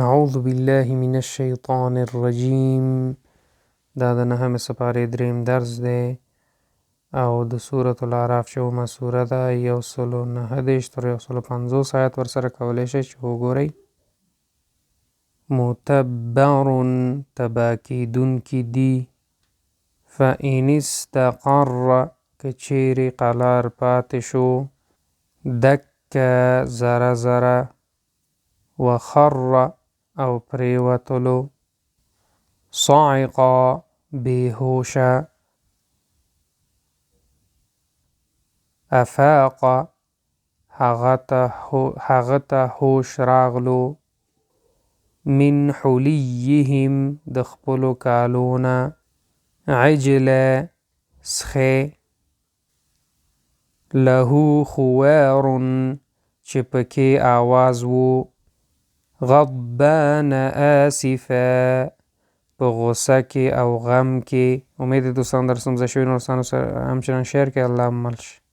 اعوذ بالله من الشیطان الرجیم. دا د نهمې سپارې دریم درس دی او د سورة الاعراف چې اومه سوره ده 109 تر 150 آیات ورسره کولی شئ چې وګورئ. متبر تبا کیدونکي دي، فإن استقر که چیرې قلار پاتې شو، دکه زره زره، وخر او پریوتلو، صعقا بیهوشه، افاقا هغه ته هوش راغلو، من حلیهم د خپلو کالونه، عجله سخی، له خوار چې پکې آواز وو، غضبان آسفا په غصه کې او غم کې. امید دوستان در ستونزه شوي نو دوستانو سره همچنان شیر کې. الله مل شي.